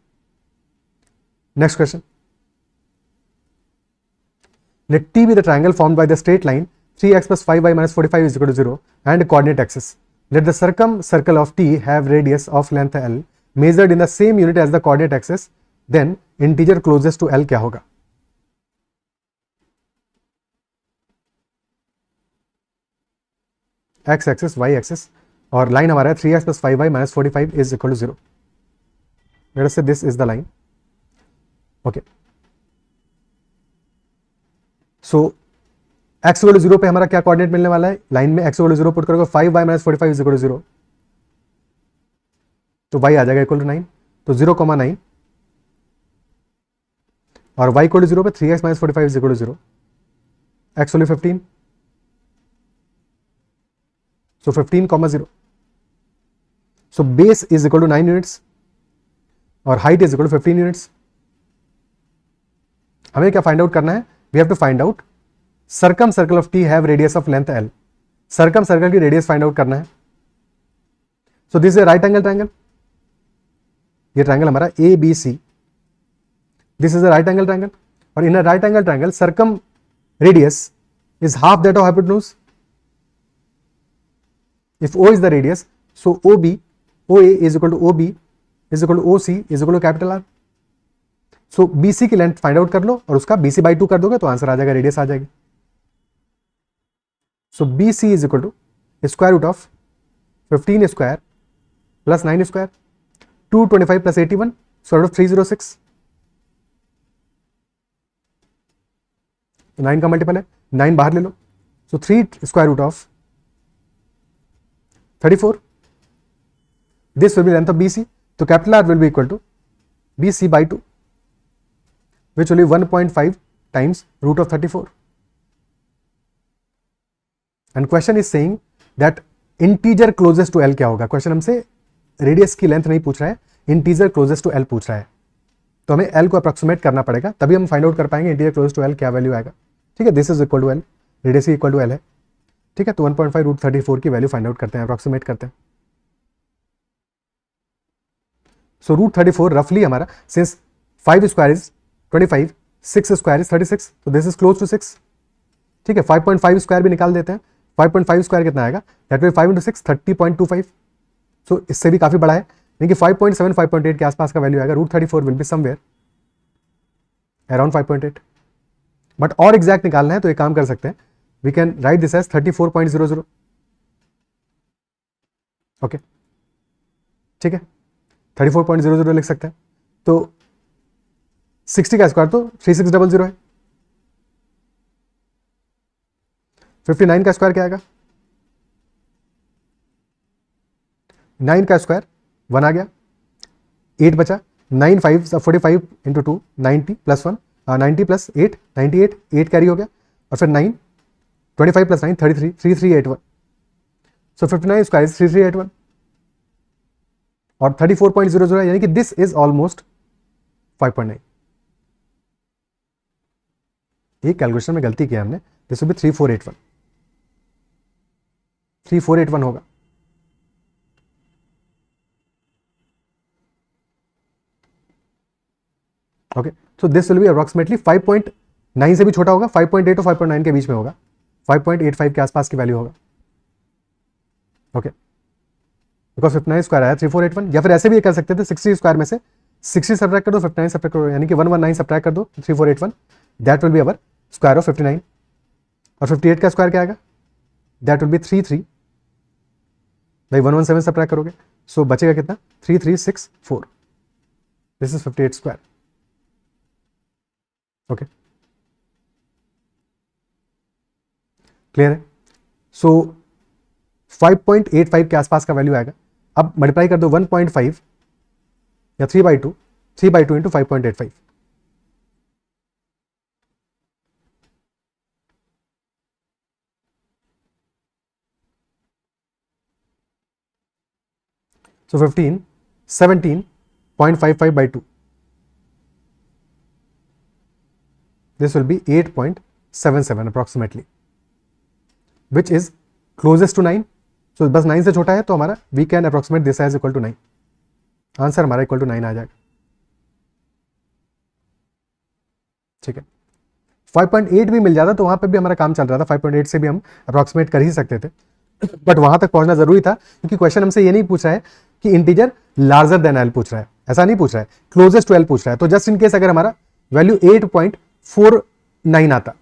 next question. Let T be the triangle formed by the straight line 3x plus 5y minus 45 is equal to 0 and coordinate axis. Let the circumcircle of T have radius of length L measured in the same unit as the coordinate axis. Then integer closest to L क्या होगा? x axis, y axis और line हमारा है 3x plus 5y minus 45 is equal to 0. Let us say this is the line. Okay. So x equal to 0 पे हमारा क्या coordinate मिलने वाला है? लाइन में एक्स इक्वल टू 0 पुट करोगे 5y minus 45 is equal to 0, तो y आ जाएगा इक्वल टू 9, तो 0,9 और y इक्वल टू 0 पे 3x minus 45 is equal to 0, x value 15, so 15,0, so base is equal to 9 units और height is equal to 15 units. हमें क्या find out करना है? We have to find out circumcircle of T have radius of length L. circumcircle की radius find out करना है। So this is right angle triangle, ये triangle हमारा ABC, this is a right angle triangle और in a right angle triangle circumradius is half that of hypotenuse. If O is the radius, so OA is equal to OB is equal to OC is equal to capital R. So BC की length find out कर लो और उसका BC/2 कर दोगे तो answer आ जाएगा, radius आ जाएगी। So BC is equal to square root of 15 square plus 9 square 225 plus 81 square root of 306। 9 का मल्टीपल है, 9 बाहर ले लो, so 3 square root of 34, this will be length of BC, तो capital R will be equal to BC/2 which will be 1.5 times root of 34. And question is saying that integer closest to L क्या होगा? Question हमसे radius की length नहीं पूछ रहा है, integer closest to L पूछ रहा है, तो हमें L को अप्रोक्सीमेट करना पड़ेगा, तभी हम फाइंड आउट कर पाएंगे इंटीजर क्लोजेस्ट टू L क्या वैल्यू आएगा। ठीक है, this is equal to L, radius equal to L है। ठीक है, तो 1.5 रूट 34 की वैल्यू फाइंड आउट करते हैं, अप्रोक्सीमेट करते हैं। सो रूट 34 रफली हमारा, since 5 square is 25, 6 square is 36, तो दिस इज क्लोज टू 6। ठीक है, 5.5 स्क्वायर भी निकाल देते हैं, 5.5 स्क्वायर कितना आएगा? दैट विल 5 × 6 30.25, सो इससे भी काफी बड़ा है, यानी कि 5.7 5.8 के आसपास का वैल्यू आएगा। Root 34 will be somewhere around 5.8, but और एग्जैक्ट निकालना है तो एक काम कर सकते हैं, we can write this as 34.00। Okay, ठीक है, 34.00 लिख सकते हैं। तो 60 का स्क्वायर तो 3600 है। 59 का स्क्वायर क्या आएगा? 9 का स्क्वायर 1 आ गया, 8 बचा, 9 5 45 इंटू 2 90 प्लस 1 90 प्लस 8 98, 8 कैरी हो गया, और फिर 9 25 प्लस 9 33 3381, सो 59 स्क्वायर इज 3381 और 34.00 है, यानी कि दिस इज ऑलमोस्ट 5.9। ये कैलकुलेशन में गलती किया हमने, दिस विल बी 3481, 3481 होगा। Okay, so this will B approximately 5.9 से भी छोटा होगा, 5.8 और 5.9 के बीच में होगा, 5.85 के आसपास की वैल्यू होगा। ओके, बिकॉज 59 स्क्वायर आया 3481, या फिर ऐसे भी कर सकते थे 60 स्क्वायर में से 60 सब्ट्रैक्ट कर दो, 59 सब्ट्रैक्ट करो, यानी कि 119 सब्ट्रैक्ट कर दो 3481, that will be our square of 59। और 58 का स्क्वायर क्या आएगा? दैट विल बी 33 भाई 117 सब्ट्रैक्ट करोगे, सो बचेगा कितना? 3364, this is 58 square. Okay, clear है? सो 5.85 के आसपास का वैल्यू आएगा। अब मल्टीप्लाई कर दो 1.5 या 3/2 into 5.85, so 15 17.55 by 2, this will be 8.6 9.77 approximately, which is closest to 9. So बस 9 से छोटा है तो हमारा we can approximate this as equal to 9. Answer हमारा इक्वल टू 9 आ जाएगा. ठीक है. 5.8 भी मिल जाता तो वहां पे भी हमारा काम चल रहा था. 5.8 से भी हम अप्रॉक्सीमेट कर ही सकते थे, बट वहां तक पहुंचना जरूरी था क्योंकि क्वेश्चन हमसे ये नहीं पूछ रहा है कि इंटीजर लार्जर देन एल पूछ रहा है, ऐसा नहीं पूछ रहा है, क्लोजेस्ट टू एल पूछ रहा है. तो जस्ट इन केस अगर हमारा वैल्यू 8.49 आता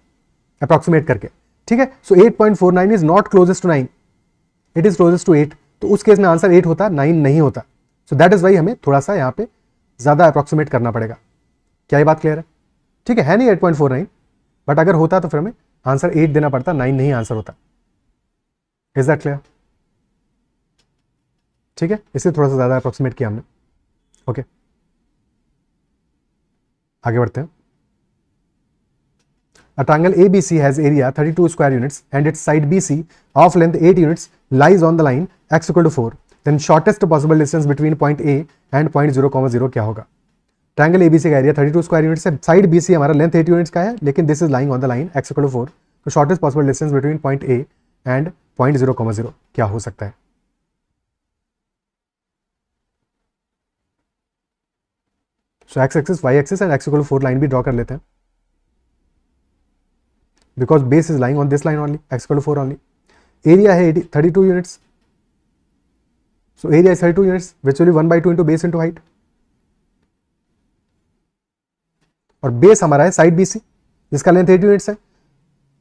अप्रॉक्सीमेट करके, ठीक है, so 8.49 is not closest to 9, it is closest to 8. तो उस केस में आंसर 8 होता, 9 नहीं होता. सो दैट इज वाई हमें थोड़ा सा यहाँ पे ज्यादा अप्रॉक्सीमेट करना पड़ेगा. क्या ये बात क्लियर है? ठीक है नहीं 8.49, बट अगर होता तो फिर हमें आंसर 8 देना पड़ता, 9 नहीं आंसर होता. Is that clear? ठीक है, इससे थोड़ा सा ज्यादा अप्रोक्सीमेट किया हमने. ओके आगे बढ़ते हैं. A triangle ABC has area 32 square units and its side BC of length 8 units lies on the line x equal to 4. Then shortest possible distance between point A and point 0, 0 क्या होगा? Triangle ABC का area 32 square units है, side BC हमारा length 8 units का है, लेकिन this is lying on the line x equal to 4. तो shortest possible distance between point A and point 0, 0 क्या हो सकता है? सो x axis, y axis and x equal to 4 line भी ड्रॉ कर लेते हैं, because base is lying on this line only, x equal to 4 only. Area है 32 units, so area is 32 units, which will be 1/2 into base into height. और base हमारा है side BC जिसका length 8 units है,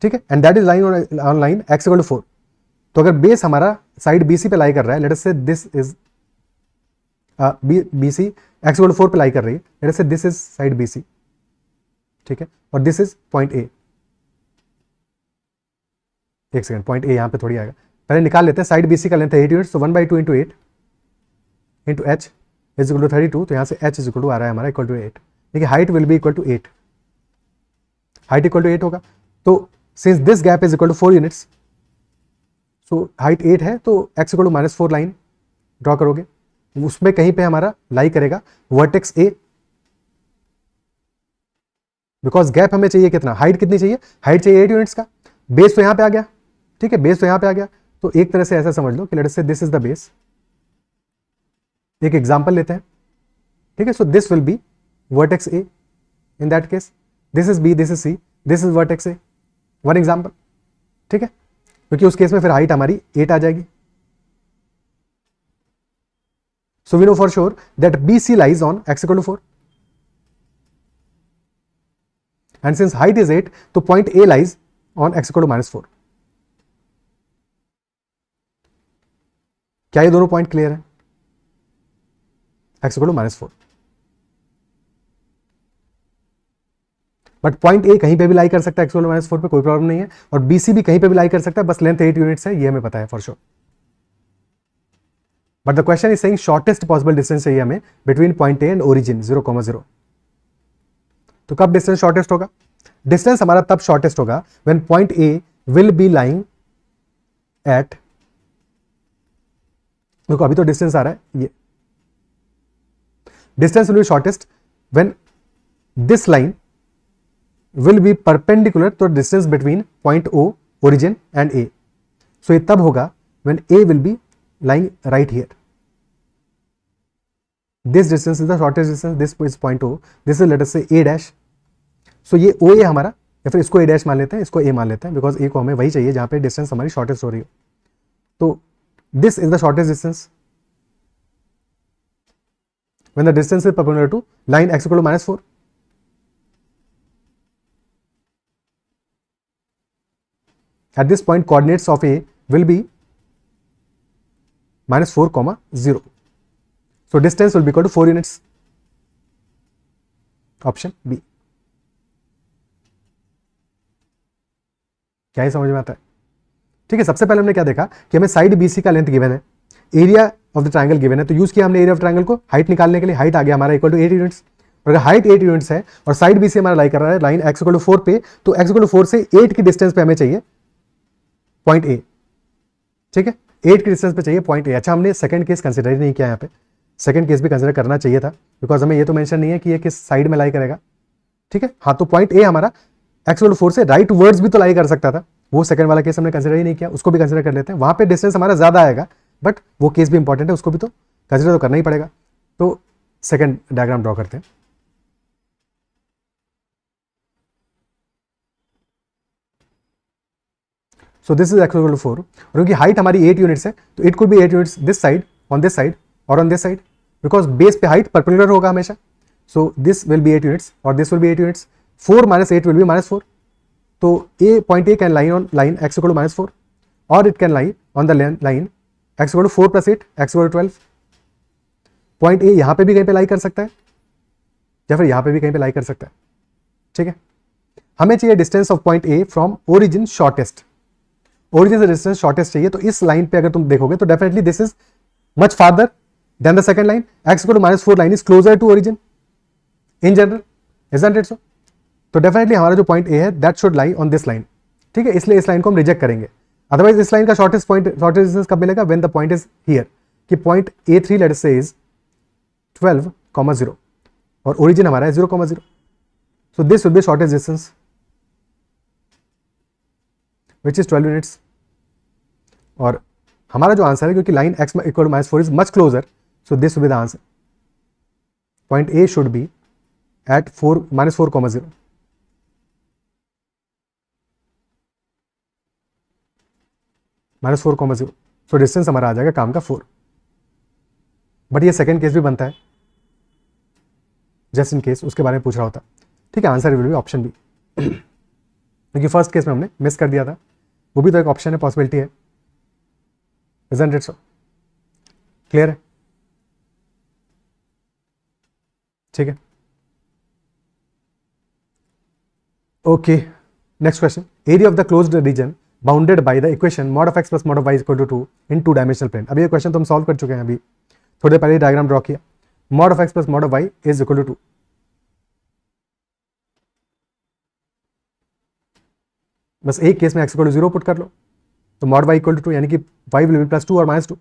ठीक है, and that is lying on line x equal to 4. तो अगर बेस हमारा साइड BC पे लाई कर रहा है, late us say this is BC x equal to 4 पे लाई कर रही है, late us say this is side BC, ठीक है, और दिस इज पॉइंट A. एक सेकंड, पॉइंट ए यहाँ पे थोड़ी आएगा, पहले निकाल लेते हैं. साइड BC का लेंथ है 8 यूनिट्स, तो 1/2 into 8 into h is equal to 32. तो यहाँ से h इज इक्वल टू आ रहा है हमारा इक्वल टू 8. देखिए height will be equal to 8, height equal to 8 होगा. तो since this gap is equal to 4 units, so height 8 है, तो x equal to -4 line draw करोगे, उसमें कहीं पे हमारा लाई करेगा वर्टेक्स A, बिकॉज गैप हमें चाहिए कितना, हाइट कितनी चाहिए, हाइट चाहिए 8 यूनिट्स का. बेस तो यहाँ पे आ गया, ठीक है, बेस तो यहाँ पे आ गया. तो एक तरह से ऐसा समझ लो कि late us say this is the base. एक एग्जांपल लेते हैं, ठीक है. So this will B vertex A in that case, this is B, this is C, this is vertex A. One example, ठीक है, क्योंकि उस केस में फिर हाइट हमारी 8 आ जाएगी. So we know for sure that BC lies on x equal to 4, and since height is 8, तो point A lies on x equal to -4. क्या ये दोनों पॉइंट क्लियर है? x equal to -4. But point A कहीं पे भी लाई कर सकता है x equal to -4 पे, कोई प्रॉब्लम नहीं है, और BC भी कहीं पे भी लाई कर सकता है, बस लेंथ 8 यूनिट्स है, ये हमें पता है for sure. But the question is saying shortest possible distance चाहिए हमें between point A and origin 0, 0. तो कब डिस्टेंस शॉर्टेस्ट होगा? डिस्टेंस हमारा तब शॉर्टेस्ट होगा when point A will be lying at, देखो अभी तो डिस्टेंस आ रहा है, ये distance will be shortest when this line will be perpendicular to distance between point O origin and A. So ये तब होगा when A will be lying right here. This distance is the shortest distance, this is point O, this is let us से A dash. सो ये OA हमारा, या फिर इसको A dash मान लेते हैं, इसको A मान लेते हैं, बिकॉज A को हमें वही चाहिए जहां पे डिस्टेंस हमारी शॉर्टेस्ट हो रही हो. तो this is the shortest distance when the distance is perpendicular to line x equal to -4. At this point coordinates of A will be -4, 0. So distance will be equal to 4 units. Option B. क्या ही समझ में आता है? ठीक है, सबसे पहले हमने क्या देखा कि हमें साइड BC का लेंथ गिवन है, area of the triangle given है, तो यूज किया हमने एरिया ऑफ ट्रायंगल को हाइट निकालने के लिए. हाइट आ गया हमारा इक्वल टू 8 यूनिट्स, और अगर हाइट 8 यूनिट्स है और साइड BC हमारा लाई कर रहा है लाइन x इक्वल टू 4 पे, तो x इक्वल टू 4 से 8 की डिस्टेंस पे हमें चाहिए पॉइंट A, ठीक है, 8 की डिस्टेंस पे चाहिए पॉइंट A. अच्छा, हमने सेकंड केस कंसिडर ही नहीं किया यहाँ पे, सेकंड केस भी कंसिडर करना चाहिए था, बिकॉज हमें ये तो मेंशन नहीं है कि ये किस साइड में लाई करेगा, ठीक है. हाँ, तो पॉइंट A हमारा x=4 से राइट वर्ड्स भी तो लाई कर सकता था, वो सेकंड वाला केस हमने कंसिडर ही नहीं किया, उसको भी कंसिडर कर लेते हैं। वहां पे डिस्टेंस हमारा ज़्यादा आएगा, बट वो केस भी इंपॉर्टेंट है, उसको भी तो कंसिडर तो करना ही पड़ेगा। तो सेकंड डायग्राम ड्रॉ करते हैं। सो दिस इज x=4, और क्योंकि हाइट हमारी 8 यूनिट्स है तो it could be 8 units this side, on this side और on this side, because base पे हाइट परपेंडिकुलर होगा हमेशा। So this will be 8 units और this will be 8 units. 4 - 8 will be -4। तो point A can lie on line x=-4 और it can lie on the line x=4 + 8 x=12। Point A यहां पे भी कहीं पे लाई कर सकता है या फिर यहां पे भी कहीं पे लाई कर सकता है। ठीक है, हमें चाहिए distance of point A from origin shortest, origin से डिस्टेंस शॉर्टेस्ट चाहिए। तो इस लाइन पे अगर तुम देखोगे तो definitely this is much farther than the second line. x=-4 line is closer to origin in general, isn't it so? तो डेफिनेटली हमारा जो पॉइंट ए है that should lie on this line. ठीक है, इसलिए इस लाइन को हम रिजेक्ट करेंगे। अदरवाइज इस लाइन का शॉर्टेस्ट डिस्टेंस कब मिलेगा? When the point is here, कि पॉइंट A3 लेट अस से इज 12,0 और ओरिजिन हमारा है 0,0। So this will be shortest distance which is 12 units. और हमारा जो आंसर है, क्योंकि line x=-4 is much closer, so this will be the answer. Point A should be at -4,0 -4,0। So distance हमारा आ जाएगा काम का 4। बट ये सेकंड केस भी बनता है, जस्ट इन केस उसके बारे में पूछ रहा होता। ठीक है, answer will be option B, क्योंकि फर्स्ट केस में हमने मिस कर दिया था, वो भी तो एक ऑप्शन है, पॉसिबिलिटी है। Isn't it so? क्लियर है? ठीक है, okay. Next question, area of the closed region bounded by the equation mod of x plus mod of y equal to 2 in two dimensional plane. अभी ये question तो हम solve कर चुके हैं, अभी थोड़ी देर पहले डायग्राम ड्रॉ किया। mod of x plus mod of y is equal to 2। बस एक केस में x=0 पुट कर लो, तो mod y इक्वल टू 2, यानी कि y विल बी +2 और -2।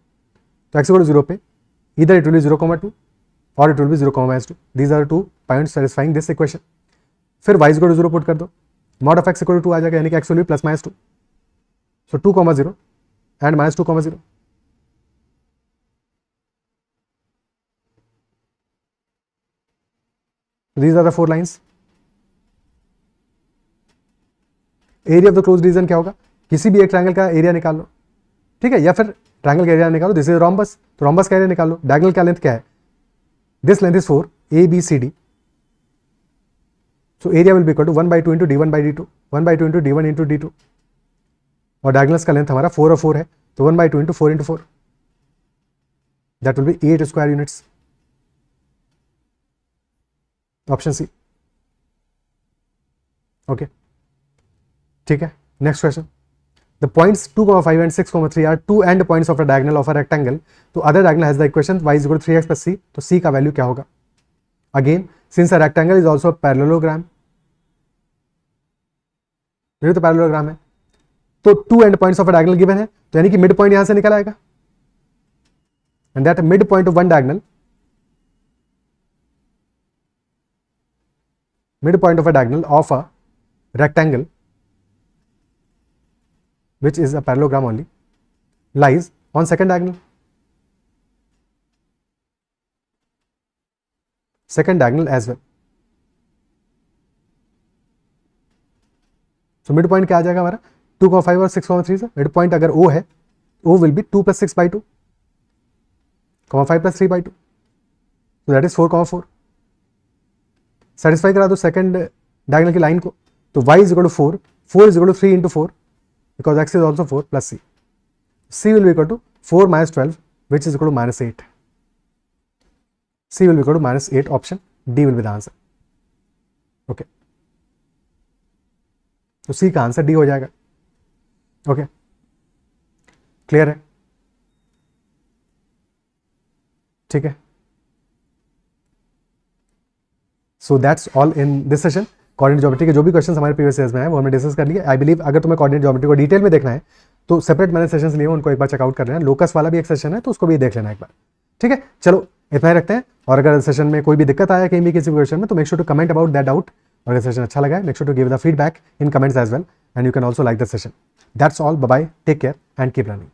तो x=0 पे इधर इट विल बी 0,2 और it will be 0,-2। These are two points satisfying this equation. फिर y=0 पुट कर दो, mod of x equal to 2 आ जाएगा, यानी कि x will be +-2। So 2,0 and -2,0। These are the 4 lines. Area of the closed region क्या होगा? किसी भी एक ट्रायंगल का एरिया निकाल लो, ठीक है, या फिर ट्रायंगल का एरिया निकालो। दिस इज रोम्बस, तो रोम्बस का एरिया निकालो। डायगोनल का लेंथ क्या है? This length is 4 ABCD। So area will be equal to 1/2 into d1/d2, 1/2 into d1 into d2। और डायगोनल्स का लेंथ हमारा 4 और 4 है, तो 1/2 into 4 into 4, that will be 8 square units. Option C. Okay, ठीक है। Next question, the points 2,5 and 6,3 are two end points of a diagonal of a rectangle, तो other diagonal has the equation y is equal to 3x plus c, तो c का value क्या होगा? Again since a rectangle is also a parallelogram, ये तो parallelogram है, तो two end points of a diagonal given है, तो यानी कि मिड पॉइंट यहां से निकल आएगा, and that mid point of one diagonal, mid point of a diagonal of a rectangle which is a parallelogram only lies on second diagonal, second diagonal as well. So mid point क्या आ जाएगा हमारा? 2,5 और 6,3 से mid point अगर O है, O will be 2 + 6/2, 5 + 3/2, so that is 4,4। Satisfy करा दो सेकंड डायगोनल की लाइन को, तो y is equal to 4, 4 is equal to 3 into 4 because x is also 4 plus c. c will be equal to 4 minus 12 which is equal to -8. c will be equal to -8, option D will be the answer. Okay, तो c का answer D हो जाएगा। Okay, clear है? ठीक है, so that's all in this session. Coordinate geometry के जो भी क्वेश्चन हमारे प्रीवियस ईयर्स में हैं वो हमने डिस्कस कर लिए। आई बिलीव अगर तुम्हें कोऑर्डिनेट ज्योमेट्री को डिटेल में देखना है तो सेपरेट मैंने सेशंस लिए, उनको एक बार चेकआउट कर लेना। लोकस वाला भी एक सेशन है तो उसको भी देख लेना एक बार। ठीक है, चलो इतना ही रखते हैं। और अगर सेशन में कोई भी दिक्कत आया कहीं भी किसी क्वेश्चन में तो make sure to comment about that doubt अगर सेशन अच्छा लगा है, make sure to give the feedback in comments as well, and you can also like the session. That's all. Bye bye, take care and keep learning.